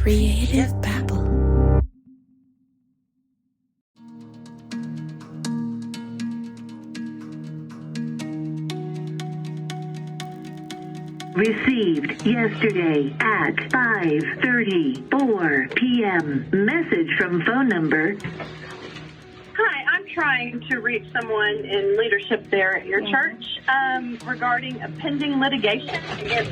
Creative babble. Received yesterday at 5:34 p.m. Message from phone number. Hi, I'm trying to reach someone in leadership there at your church regarding a pending litigation against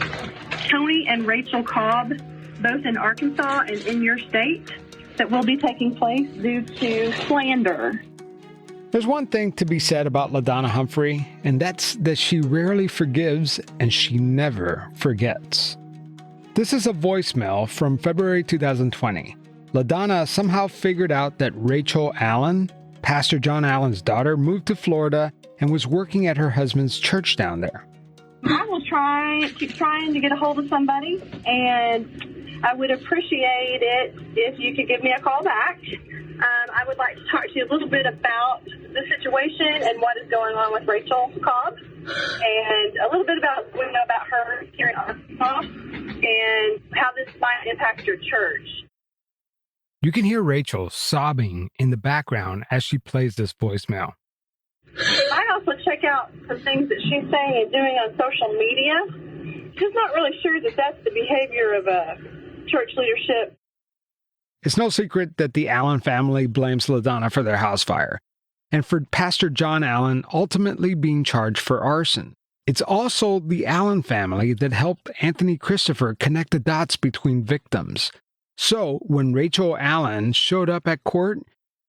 Tony and Rachel Cobb, both in Arkansas and in your state, that will be taking place due to slander. There's one thing to be said about LaDonna Humphrey, and that's that she rarely forgives and she never forgets. This is a voicemail from February 2020. LaDonna somehow figured out that Rachel Allen, Pastor John Allen's daughter, moved to Florida and was working at her husband's church down there. I will keep trying to get a hold of somebody, and I would appreciate it if you could give me a call back. I would like to talk to you a little bit about the situation and what is going on with Rachel Cobb, and a little bit about what we know about her here in Arkansas and how this might impact your church. You can hear Rachel sobbing in the background as she plays this voicemail. I also check out some things that she's saying and doing on social media. Just not really sure that that's the behavior of a church leadership. It's no secret that the Allen family blames LaDonna for their house fire, and for Pastor John Allen ultimately being charged for arson. It's also the Allen family that helped Anthony Christopher connect the dots between victims. So, when Rachel Allen showed up at court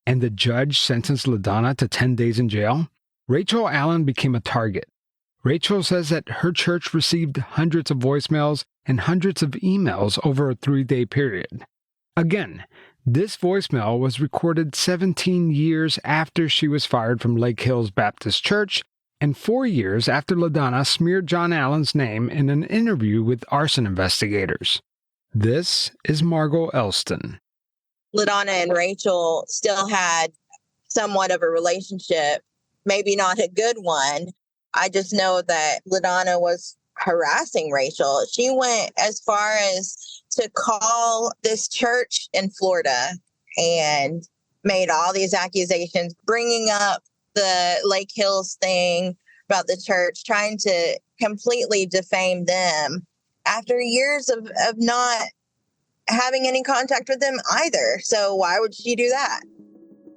and the judge sentenced LaDonna to 10 days in jail, Rachel Allen became a target. Rachel says that her church received hundreds of voicemails and hundreds of emails over a 3-day period. Again, this voicemail was recorded 17 years after she was fired from Lake Hills Baptist Church and 4 years after LaDonna smeared John Allen's name in an interview with arson investigators. This is Margo Elston. LaDonna and Rachel still had somewhat of a relationship, maybe not a good one. I just know that LaDonna was harassing Rachel. She went as far as to call this church in Florida and made all these accusations, bringing up the Lake Hills thing about the church, trying to completely defame them after years of not having any contact with them either. So why would she do that?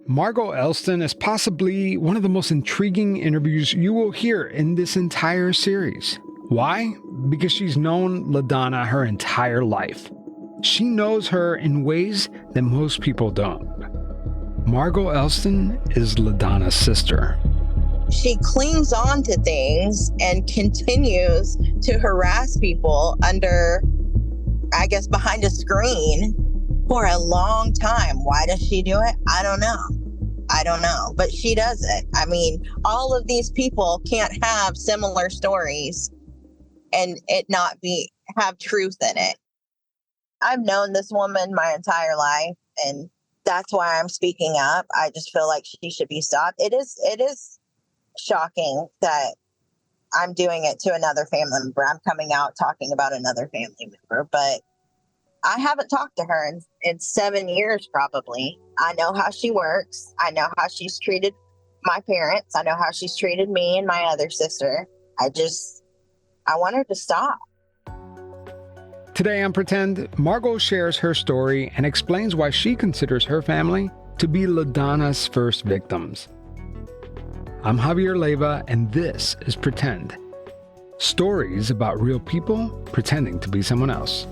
Margo Elston is possibly one of the most intriguing interviews you will hear in this entire series. Why? Because she's known LaDonna her entire life. She knows her in ways that most people don't. Margo Elston is LaDonna's sister. She clings on to things and continues to harass people under, I guess, behind a screen for a long time. Why does she do it? I don't know. But she does it. I mean, all of these people can't have similar stories and it not have truth in it. I've known this woman my entire life, and that's why I'm speaking up. I just feel like she should be stopped. It is shocking that I'm doing it to another family member. I'm coming out talking about another family member, but I haven't talked to her in 7 years probably. I know how she works. I know how she's treated my parents. I know how she's treated me and my other sister. I want her to stop. Today on Pretend, Margo shares her story and explains why she considers her family to be LaDonna's first victims. I'm Javier Leiva, and this is Pretend. Stories about real people pretending to be someone else.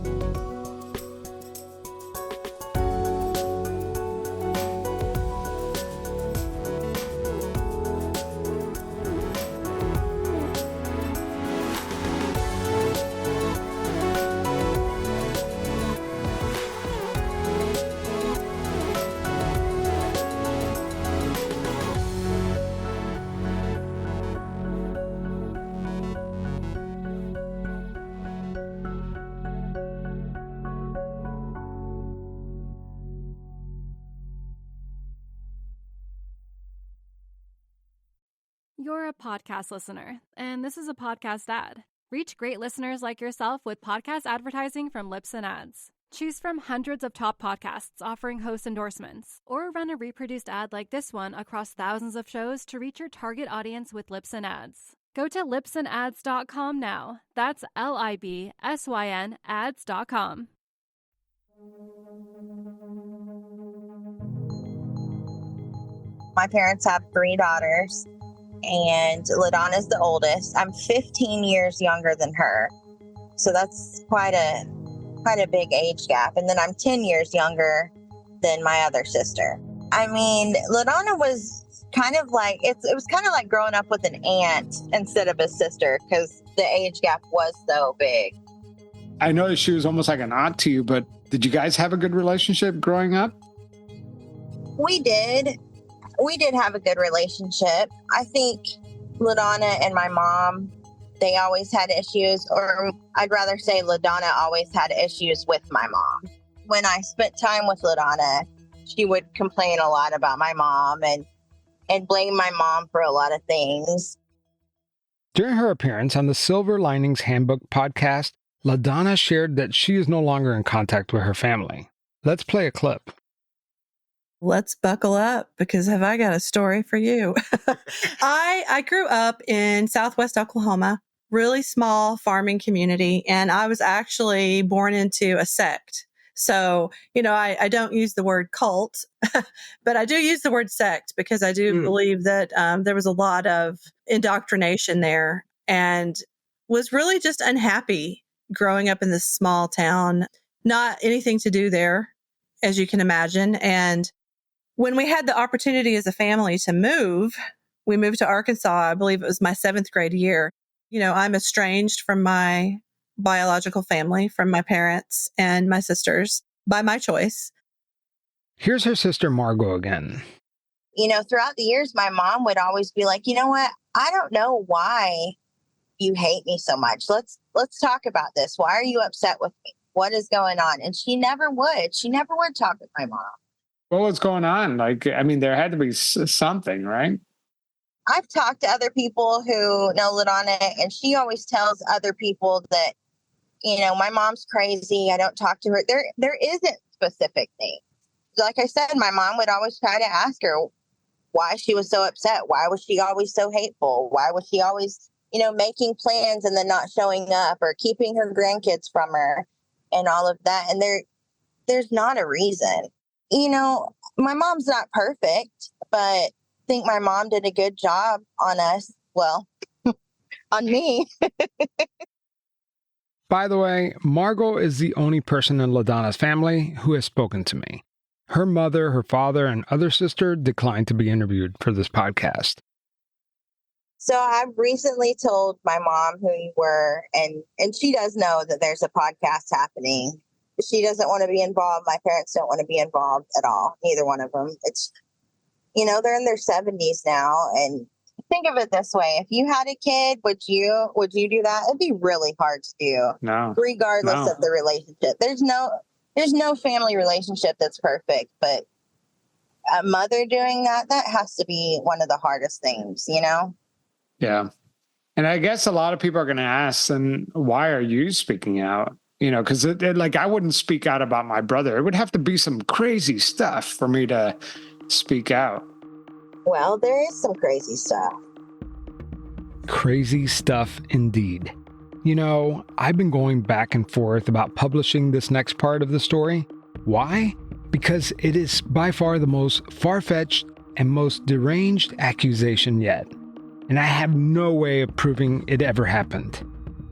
You're a podcast listener, and this is a podcast ad. Reach great listeners like yourself with podcast advertising from Lips and Ads. Choose from hundreds of top podcasts offering host endorsements, or run a reproduced ad like this one across thousands of shows to reach your target audience with Libsyn Ads. Go to libsynads.com now. That's LIBSYN ads.com. My parents have 3 daughters, and LaDonna's the oldest. I'm 15 years younger than her, so that's quite a big age gap. And then I'm 10 years younger than my other sister. I mean, LaDonna was kind of like, it was kind of like growing up with an aunt instead of a sister, because the age gap was so big. I know she was almost like an aunt to you, but did you guys have a good relationship growing up? We did have a good relationship. I think LaDonna and my mom, they always had issues, or I'd rather say LaDonna always had issues with my mom. When I spent time with LaDonna, she would complain a lot about my mom and blame my mom for a lot of things. During her appearance on the Silver Linings Handbook podcast, LaDonna shared that she is no longer in contact with her family. Let's play a clip. Let's buckle up, because have I got a story for you. I grew up in Southwest Oklahoma, really small farming community, and I was actually born into a sect. So, I don't use the word cult, but I do use the word sect, because I do believe that there was a lot of indoctrination there, and was really just unhappy growing up in this small town. Not anything to do there, as you can imagine. And when we had the opportunity as a family to move, we moved to Arkansas. I believe it was my 7th grade year. I'm estranged from my biological family, from my parents and my sisters, by my choice. Here's her sister Margo again. Throughout the years, my mom would always be like, you know what? I don't know why you hate me so much. Let's talk about this. Why are you upset with me? What is going on? And she never would. She never would talk with my mom. What was going on? There had to be something, right? I've talked to other people who know LaDonna, and she always tells other people that, my mom's crazy. I don't talk to her. There isn't specific things. Like I said, my mom would always try to ask her why she was so upset. Why was she always so hateful? Why was she always, making plans and then not showing up, or keeping her grandkids from her and all of that? And there's not a reason. My mom's not perfect, but I think my mom did a good job on us. Well, on me. By the way, Margo is the only person in LaDonna's family who has spoken to me. Her mother, her father, and other sister declined to be interviewed for this podcast. So I recently told my mom who you were, and she does know that there's a podcast happening. She doesn't want to be involved. My parents don't want to be involved at all. Neither one of them. It's, they're in their 70s now. And think of it this way. If you had a kid, would you do that? It'd be really hard to do. No. Regardless of the relationship. There's no family relationship that's perfect. But a mother doing that has to be one of the hardest things, Yeah. And I guess a lot of people are going to ask, then why are you speaking out? Because I wouldn't speak out about my brother. It would have to be some crazy stuff for me to speak out. Well, there is some crazy stuff. Crazy stuff indeed. I've been going back and forth about publishing this next part of the story. Why? Because it is by far the most far-fetched and most deranged accusation yet. And I have no way of proving it ever happened.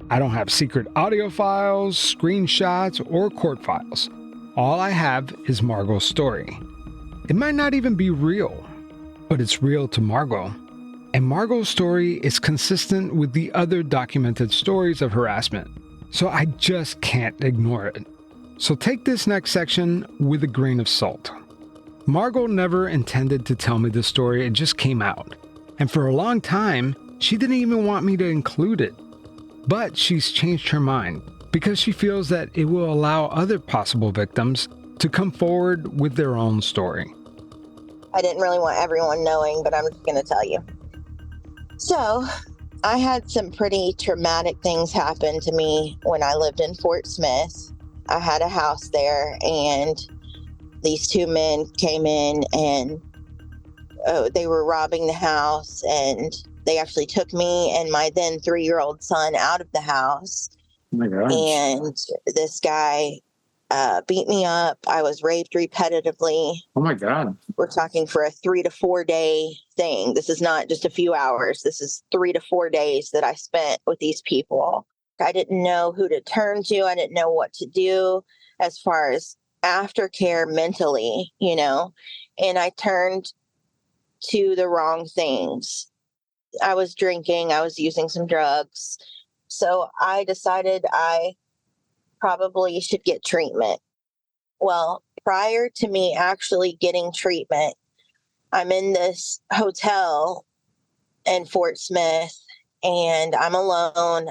I don't have secret audio files, screenshots, or court files. All I have is Margo's story. It might not even be real, but it's real to Margo. And Margo's story is consistent with the other documented stories of harassment, so I just can't ignore it. So take this next section with a grain of salt. Margo never intended to tell me this story, it just came out. And for a long time, she didn't even want me to include it. But she's changed her mind because she feels that it will allow other possible victims to come forward with their own story. I didn't really want everyone knowing, but I'm just going to tell you. So, I had some pretty traumatic things happen to me when I lived in Fort Smith. I had a house there, and these two men came in, and they were robbing the house, and they actually took me and my then 3-year-old son out of the house. Oh my gosh. And this guy beat me up. I was raped repetitively. Oh my God. We're talking for a 3 to 4 day thing. This is not just a few hours. This is 3 to 4 days that I spent with these people. I didn't know who to turn to. I didn't know what to do as far as aftercare mentally, and I turned to the wrong things. I was drinking, I was using some drugs. So I decided I probably should get treatment. Well, prior to me actually getting treatment, I'm in this hotel in Fort Smith, and I'm alone.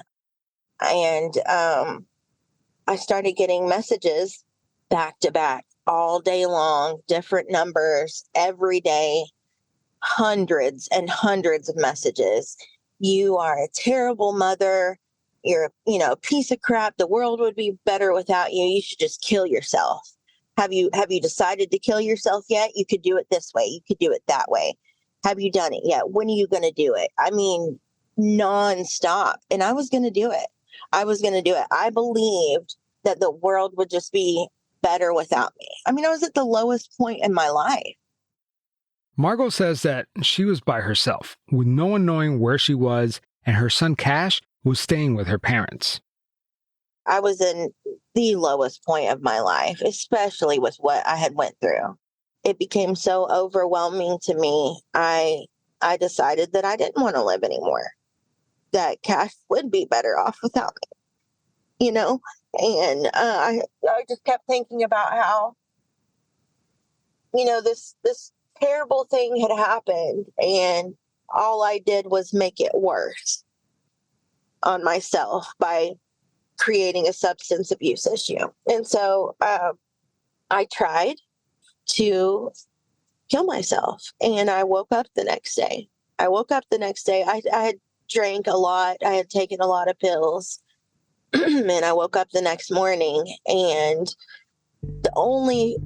And I started getting messages back to back all day long, different numbers every day, hundreds and hundreds of messages. You are a terrible mother. You're, a piece of crap. The world would be better without you. You should just kill yourself. Have you decided to kill yourself yet? You could do it this way. You could do it that way. Have you done it yet? When are you going to do it? I mean, nonstop. And I was going to do it. I believed that the world would just be better without me. I mean, I was at the lowest point in my life. Margo says that she was by herself, with no one knowing where she was, and her son Cash was staying with her parents. I was in the lowest point of my life, especially with what I had went through. It became so overwhelming to me. I decided that I didn't want to live anymore, that Cash would be better off without me, and I just kept thinking about how, this terrible thing had happened, and all I did was make it worse on myself by creating a substance abuse issue. And so I tried to kill myself, and I woke up the next day. I had drank a lot. I had taken a lot of pills. And I woke up the next morning, and the only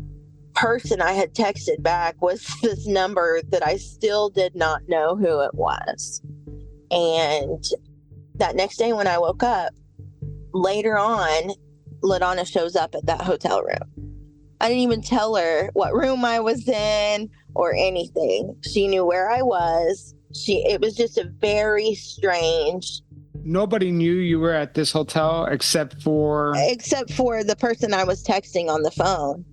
person I had texted back was this number that I still did not know who it was. And that next day when I woke up, later on, LaDonna shows up at that hotel room. I didn't even tell her what room I was in or anything. She knew where I was. It was just a very strange. Nobody knew you were at this hotel except for the person I was texting on the phone.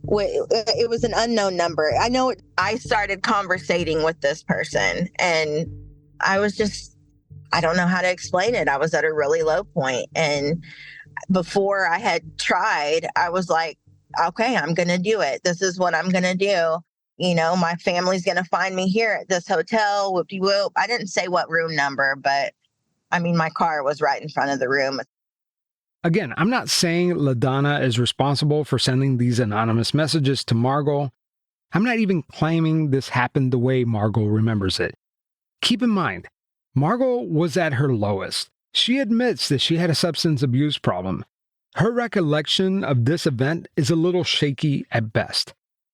It was an unknown number. I started conversating with this person, and I was just, I don't know how to explain it. I was at a really low point. And before I had tried, I was like, okay, I'm going to do it. This is what I'm going to do. My family's going to find me here at this hotel. Whoop-de-whoop. I didn't say what room number, but I mean, my car was right in front of the room. Again, I'm not saying LaDonna is responsible for sending these anonymous messages to Margo. I'm not even claiming this happened the way Margo remembers it. Keep in mind, Margo was at her lowest. She admits that she had a substance abuse problem. Her recollection of this event is a little shaky at best.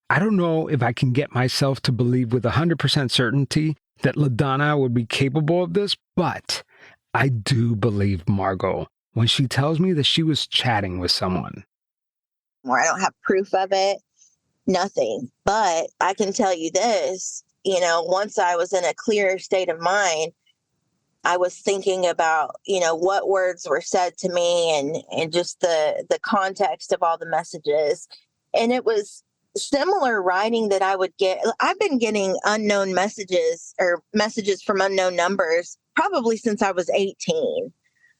I don't know if I can get myself to believe with 100% certainty that LaDonna would be capable of this, but I do believe Margo when she tells me that she was chatting with someone. I don't have proof of it, nothing. But I can tell you this, once I was in a clearer state of mind, I was thinking about, what words were said to me and just the context of all the messages. And it was similar writing that I would get. I've been getting unknown messages or messages from unknown numbers probably since I was 18.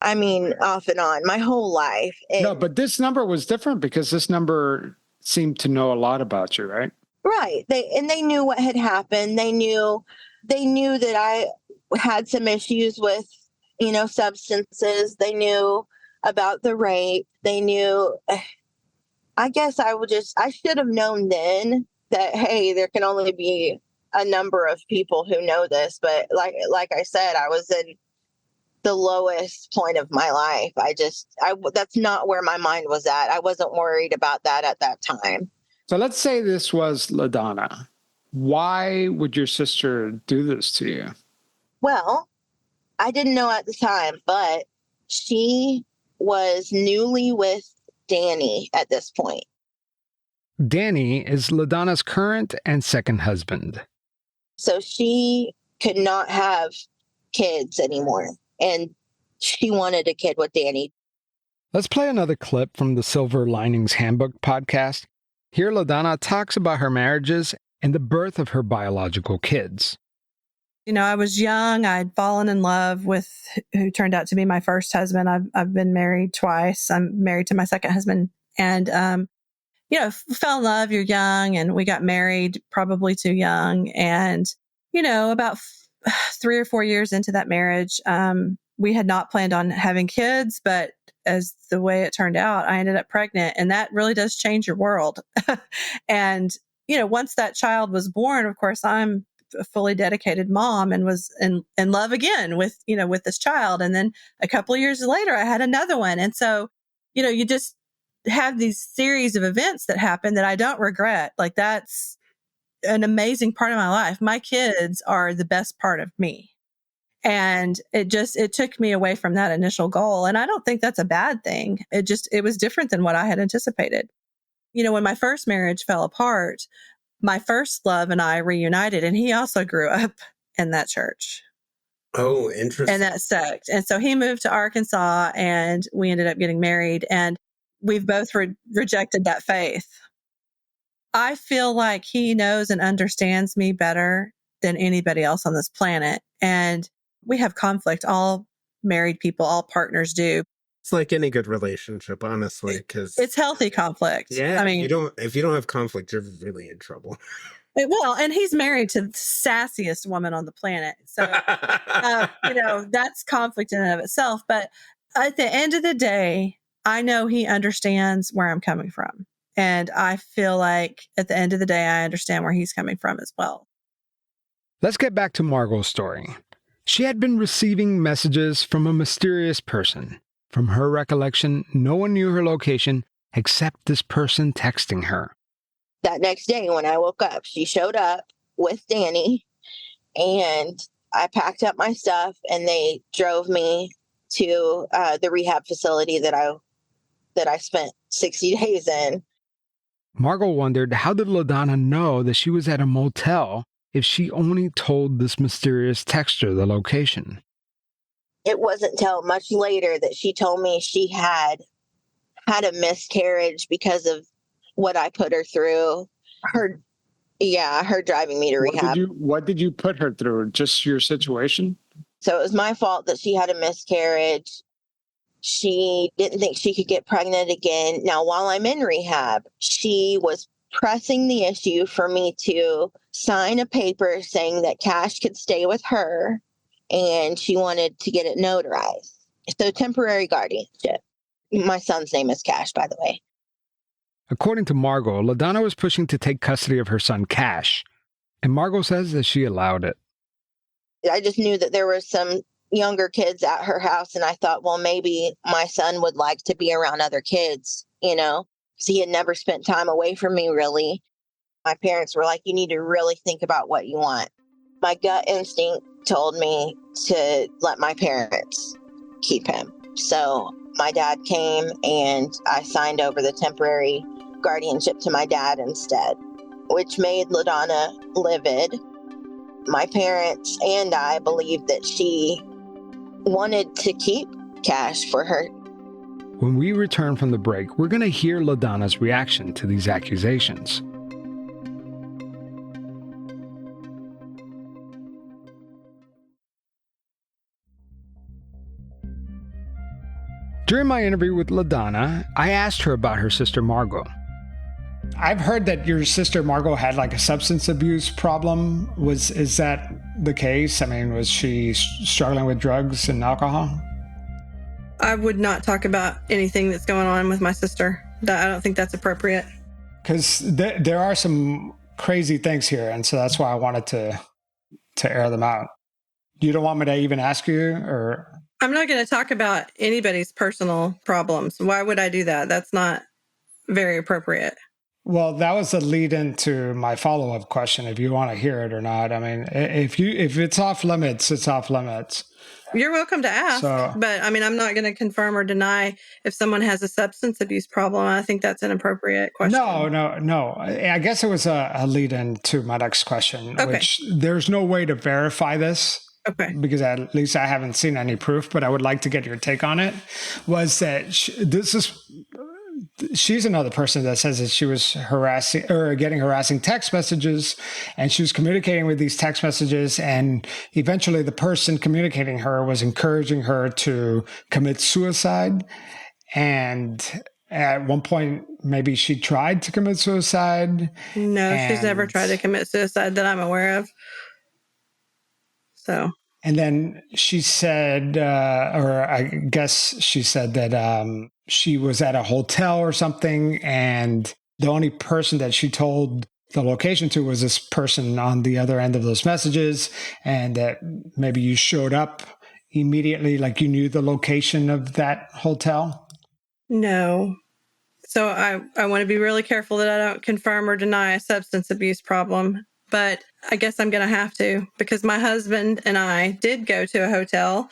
I mean, off and on, my whole life. No, but this number was different because this number seemed to know a lot about you, right? Right. They knew what had happened. They knew that I had some issues with, substances. They knew about the rape. They knew, I guess I should have known then that, hey, there can only be a number of people who know this. But like I said, I was in the lowest point of my life. That's not where my mind was at. I wasn't worried about that at that time. So let's say this was LaDonna. Why would your sister do this to you? Well, I didn't know at the time, but she was newly with Danny at this point. Danny is LaDonna's current and second husband. So she could not have kids anymore. And she wanted a kid with Danny. Let's play another clip from the Silver Linings Handbook podcast. Here, LaDonna talks about her marriages and the birth of her biological kids. You know, I was young. I'd fallen in love with who turned out to be my first husband. I've been married twice. I'm married to my second husband. And, fell in love. You're young. And we got married probably too young. And, about 3 or 4 years into that marriage, we had not planned on having kids, but as the way it turned out, I ended up pregnant, and that really does change your world. And, once that child was born, of course, I'm a fully dedicated mom and was in love again with this child. And then a couple of years later, I had another one. And so, you just have these series of events that happen that I don't regret. Like, that's an amazing part of my life. My kids are the best part of me. And it took me away from that initial goal. And I don't think that's a bad thing. It was different than what I had anticipated. When my first marriage fell apart, my first love and I reunited, and he also grew up in that church. Oh, interesting. And that sect. And so he moved to Arkansas, and we ended up getting married, and we've both rejected that faith. I feel like he knows and understands me better than anybody else on this planet. And we have conflict. All married people, all partners do. It's like any good relationship, honestly, because it's healthy conflict. Yeah, I mean, if you don't have conflict, you're really in trouble. Well, and he's married to the sassiest woman on the planet, so that's conflict in and of itself. But at the end of the day, I know he understands where I'm coming from, and I feel like at the end of the day, I understand where he's coming from as well. Let's get back to Margo's story. She had been receiving messages from a mysterious person. From her recollection, no one knew her location except this person texting her. That next day when I woke up, she showed up with Danny, and I packed up my stuff, and they drove me to the rehab facility that I spent 60 days in. Margo wondered, how did LaDonna know that she was at a motel if she only told this mysterious texter the location? It wasn't until much later that she told me she had a miscarriage because of what I put her through. Her driving me to rehab. What did you put her through? Just your situation? So it was my fault that she had a miscarriage. She didn't think she could get pregnant again. Now, while I'm in rehab, she was pressing the issue for me to sign a paper saying that Cash could stay with her, and she wanted to get it notarized. So temporary guardianship. My son's name is Cash, by the way. According to Margo, LaDonna was pushing to take custody of her son, Cash, and Margo says that she allowed it. I just knew that there were some younger kids at her house, and I thought, well, maybe my son would like to be around other kids, because he had never spent time away from me, really. My parents were like, you need to really think about what you want. My gut instinct told me to let my parents keep him. So my dad came, and I signed over the temporary guardianship to my dad instead, which made LaDonna livid. My parents and I believed that she wanted to keep Cash for her. When we return from the break, we're going to hear LaDonna's reaction to these accusations. During my interview with LaDonna, I asked her about her sister Margo. I've heard that your sister Margo had like a substance abuse problem. Is that the case? I mean, was she struggling with drugs and alcohol? I would not talk about anything that's going on with my sister. I don't think that's appropriate. Because there are some crazy things here, and so that's why I wanted to air them out. You don't want me to even ask you, or? I'm not going to talk about anybody's personal problems. Why would I do that? That's not very appropriate. Well, that was a lead into my follow-up question, if you want to hear it or not. I mean, if it's off limits, it's off limits. You're welcome to ask, but I mean, I'm not going to confirm or deny if someone has a substance abuse problem. I think that's an appropriate question. No. I guess it was a lead into my next question, Okay. which there's no way to verify this. Okay. Because at least I haven't seen any proof, but I would like to get your take on it. Was that she's another person that says that she was harassing or getting harassing text messages, and she was communicating with these text messages, and eventually the person communicating her was encouraging her to commit suicide. And at one point, maybe she tried to commit suicide. No, she's never tried to commit suicide that I'm aware of. So. And then she said, or I guess she said that she was at a hotel or something, and the only person that she told the location to was this person on the other end of those messages, and that maybe you showed up immediately, like you knew the location of that hotel? No. So I want to be really careful that I don't confirm or deny a substance abuse problem. But I guess I'm going to have to, because my husband and I did go to a hotel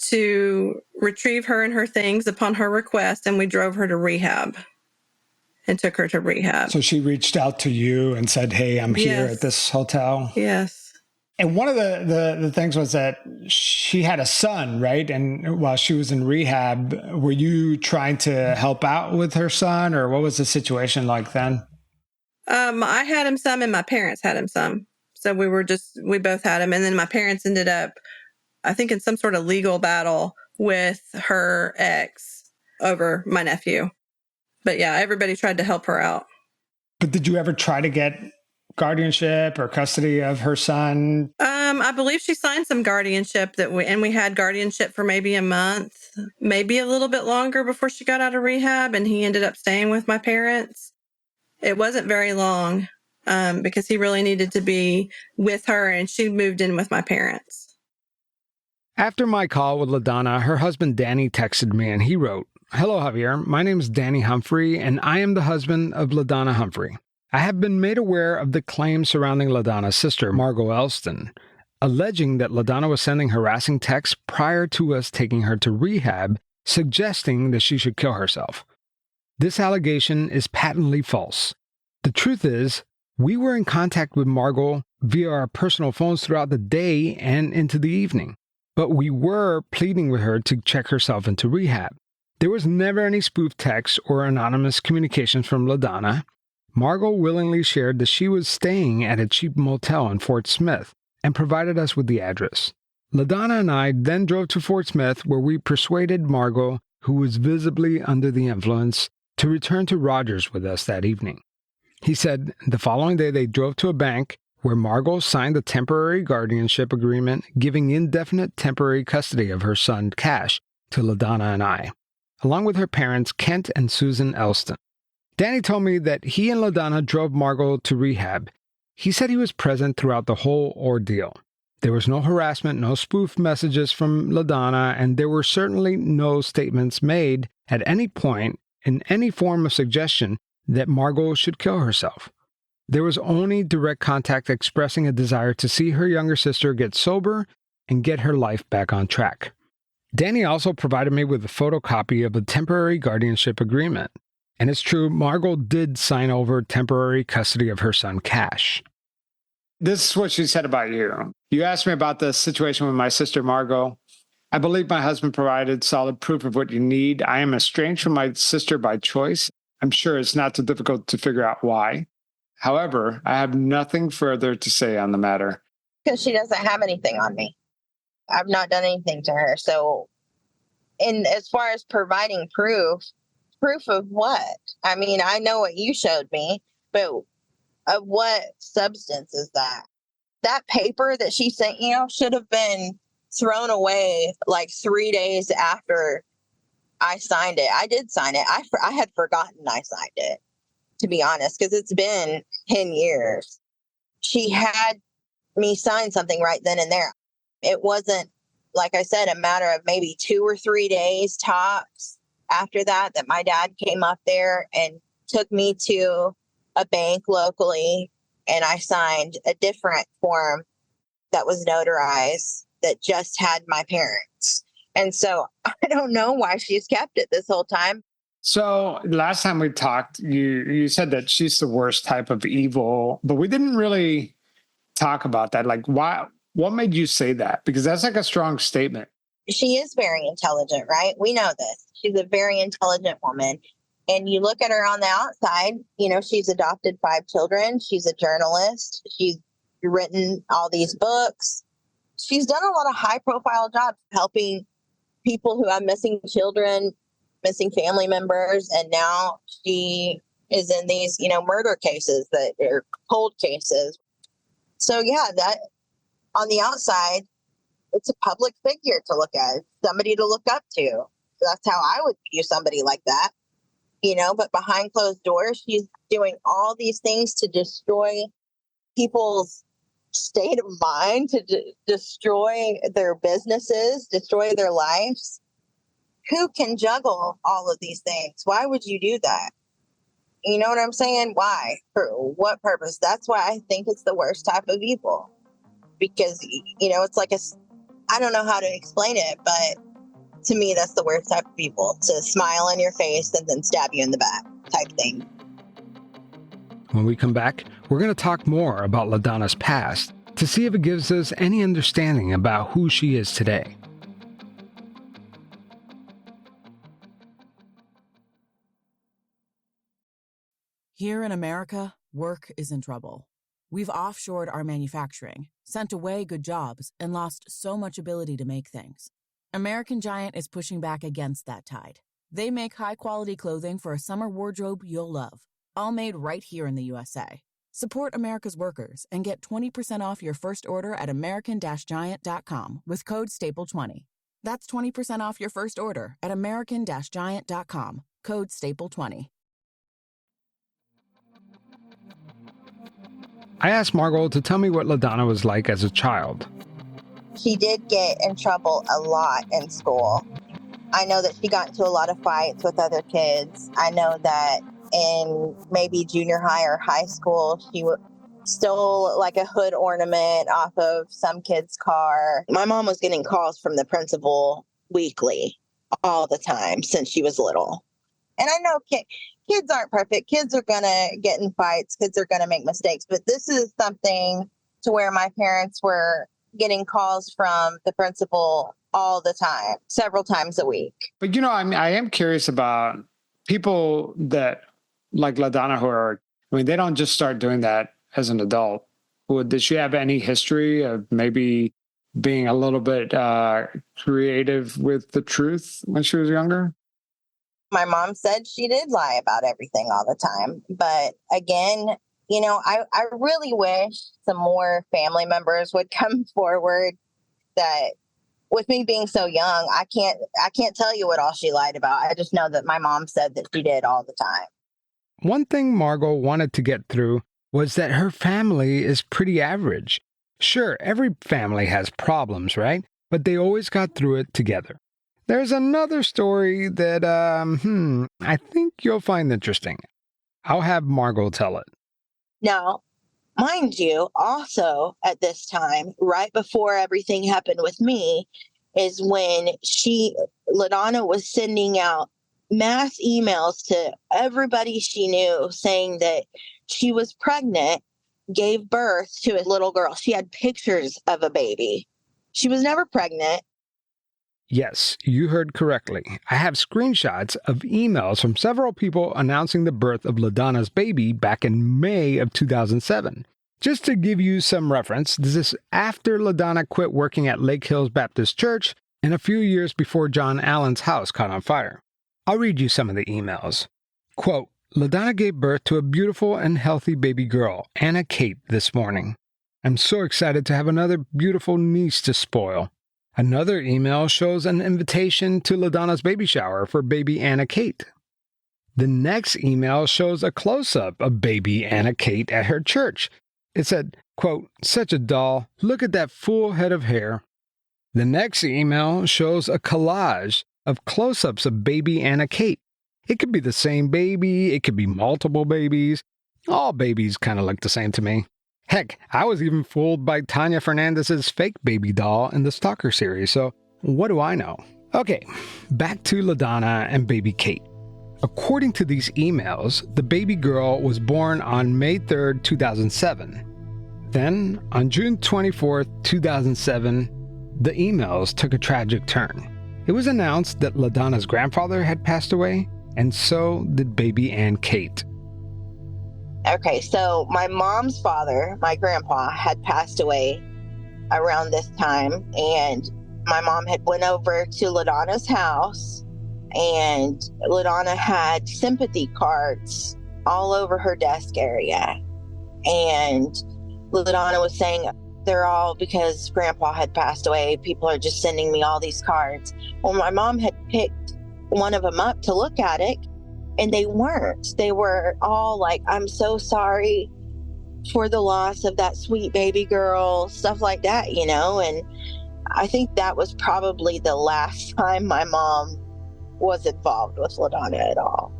to retrieve her and her things upon her request, and we drove her to rehab and took her to rehab. So she reached out to you and said, hey, I'm here at this hotel? Yes. And one of the things was that she had a son, right? And while she was in rehab, were you trying to help out with her son, or what was the situation like then? I had him some and my parents had him some. So we both had him. And then my parents ended up, I think, in some sort of legal battle with her ex over my nephew. But yeah, everybody tried to help her out. But did you ever try to get guardianship or custody of her son? I believe she signed some guardianship and we had guardianship for maybe a month, maybe a little bit longer before she got out of rehab, and he ended up staying with my parents. It wasn't very long because he really needed to be with her, and she moved in with my parents. After my call with LaDonna, her husband Danny texted me and he wrote, "Hello, Javier. My name is Danny Humphrey, and I am the husband of LaDonna Humphrey. I have been made aware of the claims surrounding LaDonna's sister, Margo Elston, alleging that LaDonna was sending harassing texts prior to us taking her to rehab, suggesting that she should kill herself. This allegation is patently false. The truth is, we were in contact with Margo via our personal phones throughout the day and into the evening, but we were pleading with her to check herself into rehab. There was never any spoof texts or anonymous communications from LaDonna. Margo willingly shared that she was staying at a cheap motel in Fort Smith and provided us with the address. LaDonna and I then drove to Fort Smith, where we persuaded Margo, who was visibly under the influence, to return to Rogers with us that evening. He said the following day they drove to a bank where Margo signed a temporary guardianship agreement giving indefinite temporary custody of her son, Cash, to LaDonna and I, along with her parents, Kent and Susan Elston. Danny told me that he and LaDonna drove Margo to rehab. He said he was present throughout the whole ordeal. There was no harassment, no spoof messages from LaDonna, and there were certainly no statements made at any point in any form of suggestion that Margo should kill herself. There was only direct contact expressing a desire to see her younger sister get sober and get her life back on track. Danny also provided me with a photocopy of a temporary guardianship agreement. And it's true, Margo did sign over temporary custody of her son, Cash. This is what she said about you. You asked me about the situation with my sister, Margo. I believe my husband provided solid proof of what you need. I am estranged from my sister by choice. I'm sure it's not too difficult to figure out why. However, I have nothing further to say on the matter. Because she doesn't have anything on me. I've not done anything to her. So, and as far as providing proof of what? I mean, I know what you showed me, but of what substance is that? That paper that she sent you should have been thrown away like 3 days after I signed it. I did sign it. I had forgotten I signed it, to be honest, because it's been 10 years. She had me sign something right then and there. It wasn't like I said, a matter of maybe 2 or 3 days tops after that, that my dad came up there and took me to a bank locally, and I signed a different form that was notarized that just had my parents. And so I don't know why she's kept it this whole time. So last time we talked, you said that she's the worst type of evil, but we didn't really talk about that. Like, why? What made you say that? Because that's like a strong statement. She is very intelligent, right? We know this. She's a very intelligent woman. And you look at her on the outside, you know, she's adopted 5 children. She's a journalist. She's written all these books. She's done a lot of high profile jobs helping people who have missing children, missing family members. And now she is in these, you know, murder cases that are cold cases. So yeah, that on the outside, it's a public figure to look at, somebody to look up to. That's how I would view somebody like that, you know, but behind closed doors, she's doing all these things to destroy people's state of mind, to destroy their businesses, destroy their lives. Who can juggle all of these things? Why would you do that? You know what I'm saying? Why? For what purpose? That's why I think it's the worst type of evil. Because, you know, it's like I don't know how to explain it, but to me, that's the worst type of evil. To smile on your face and then stab you in the back type thing. When we come back, we're going to talk more about LaDonna's past to see if it gives us any understanding about who she is today. Here in America, work is in trouble. We've offshored our manufacturing, sent away good jobs, and lost so much ability to make things. American Giant is pushing back against that tide. They make high-quality clothing for a summer wardrobe you'll love, all made right here in the USA. Support America's workers and get 20% off your first order at American-Giant.com with code STAPLE20. That's 20% off your first order at American-Giant.com, code STAPLE20. I asked Margo to tell me what LaDonna was like as a child. She did get in trouble a lot in school. I know that she got into a lot of fights with other kids. I know that in maybe junior high or high school, she stole like a hood ornament off of some kid's car. My mom was getting calls from the principal weekly, all the time since she was little. And I know kids aren't perfect. Kids are going to get in fights. Kids are going to make mistakes. But this is something to where my parents were getting calls from the principal all the time, several times a week. But, you know, I am curious about people that, like LaDonna, who are, I mean, they don't just start doing that as an adult. Did she have any history of maybe being a little bit creative with the truth when she was younger? My mom said she did lie about everything all the time. But again, you know, I really wish some more family members would come forward. That with me being so young, I can't tell you what all she lied about. I just know that my mom said that she did all the time. One thing Margo wanted to get through was that her family is pretty average. Sure, every family has problems, right? But they always got through it together. There's another story that, I think you'll find interesting. I'll have Margo tell it. Now, mind you, also at this time, right before everything happened with me, is when LaDonna was sending out mass emails to everybody she knew saying that she was pregnant, gave birth to a little girl. She had pictures of a baby. She was never pregnant. Yes, you heard correctly. I have screenshots of emails from several people announcing the birth of LaDonna's baby back in May of 2007. Just to give you some reference, this is after LaDonna quit working at Lake Hills Baptist Church and a few years before John Allen's house caught on fire. I'll read you some of the emails. Quote, LaDonna gave birth to a beautiful and healthy baby girl, Anna Kate, this morning. I'm so excited to have another beautiful niece to spoil. Another email shows an invitation to LaDonna's baby shower for baby Anna Kate. The next email shows a close-up of baby Anna Kate at her church. It said, quote, such a doll. Look at that full head of hair. The next email shows a collage of close-ups of baby Anna Kate. It could be the same baby, it could be multiple babies. All babies kind of look the same to me. Heck, I was even fooled by Tanya Fernandez's fake baby doll in the Stalker series, so what do I know? Okay, back to LaDonna and baby Kate. According to these emails, the baby girl was born on May 3rd, 2007. Then, on June 24th, 2007, the emails took a tragic turn. It was announced that LaDonna's grandfather had passed away, and so did baby Ann Kate. Okay, so my mom's father, my grandpa, had passed away around this time, and my mom had went over to LaDonna's house, and LaDonna had sympathy cards all over her desk area. And LaDonna was saying, they're all because grandpa had passed away. People are just sending me all these cards. Well, my mom had picked one of them up to look at it, and they weren't. They were all like, I'm so sorry for the loss of that sweet baby girl, stuff like that, you know? And I think that was probably the last time my mom was involved with LaDonna at all.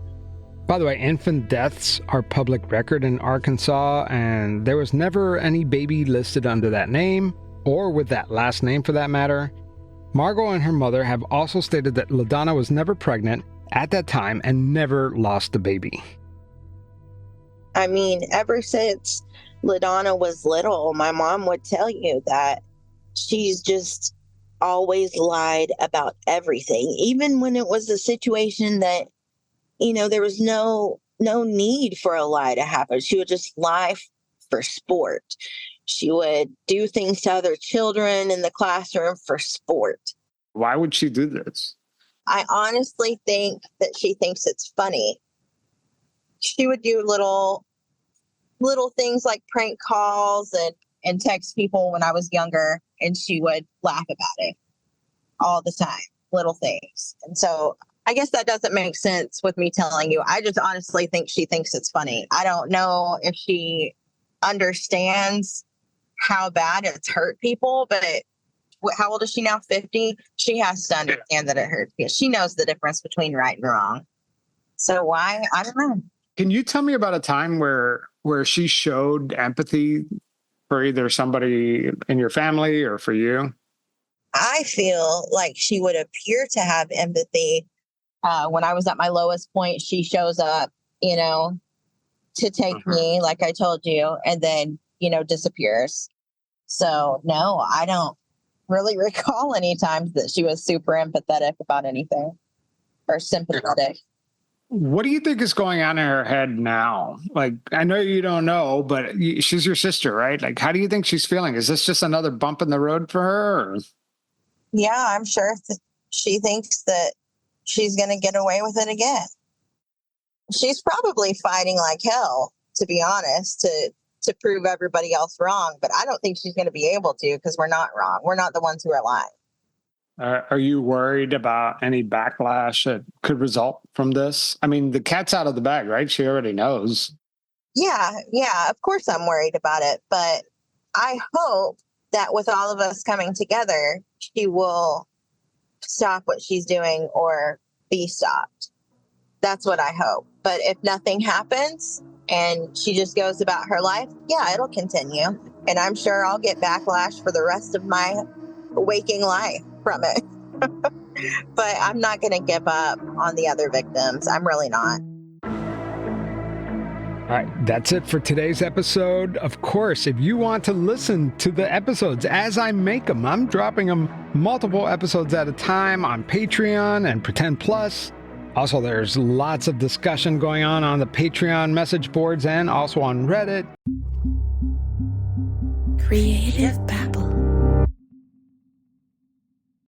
By the way, infant deaths are public record in Arkansas, and there was never any baby listed under that name, or with that last name for that matter. Margo and her mother have also stated that LaDonna was never pregnant at that time and never lost a baby. I mean, ever since LaDonna was little, my mom would tell you that she's just always lied about everything, even when it was a situation that, you know, there was no need for a lie to happen. She would just lie for sport. She would do things to other children in the classroom for sport. Why would she do this? I honestly think that she thinks it's funny. She would do little things like prank calls and text people when I was younger, and she would laugh about it all the time, little things. And so I guess that doesn't make sense with me telling you. I just honestly think she thinks it's funny. I don't know if she understands how bad it's hurt people, but how old is she now? 50? She has to understand that it hurts people. She knows the difference between right and wrong. So why? I don't know. Can you tell me about a time where she showed empathy for either somebody in your family or for you? I feel like she would appear to have empathy. When I was at my lowest point, she shows up, you know, to take me, like I told you, and then, you know, disappears. So, no, I don't really recall any times that she was super empathetic about anything or sympathetic. What do you think is going on in her head now? Like, I know you don't know, but she's your sister, right? Like, how do you think she's feeling? Is this just another bump in the road for her? Or? Yeah, I'm sure she thinks that she's going to get away with it again. She's probably fighting like hell, to be honest, to prove everybody else wrong. But I don't think she's going to be able to, because we're not wrong. We're not the ones who are lying. Are you worried about any backlash that could result from this? I mean, the cat's out of the bag, right? She already knows. Yeah, of course I'm worried about it. But I hope that with all of us coming together, she will stop what she's doing or be stopped. That's what I hope. But if nothing happens and she just goes about her life, yeah, it'll continue. And I'm sure I'll get backlash for the rest of my waking life from it. But I'm not going to give up on the other victims. I'm really not. All right, that's it for today's episode. Of course, if you want to listen to the episodes as I make them, I'm dropping them multiple episodes at a time on Patreon and Pretend Plus. Also, there's lots of discussion going on the Patreon message boards and also on Reddit. Creative Babble.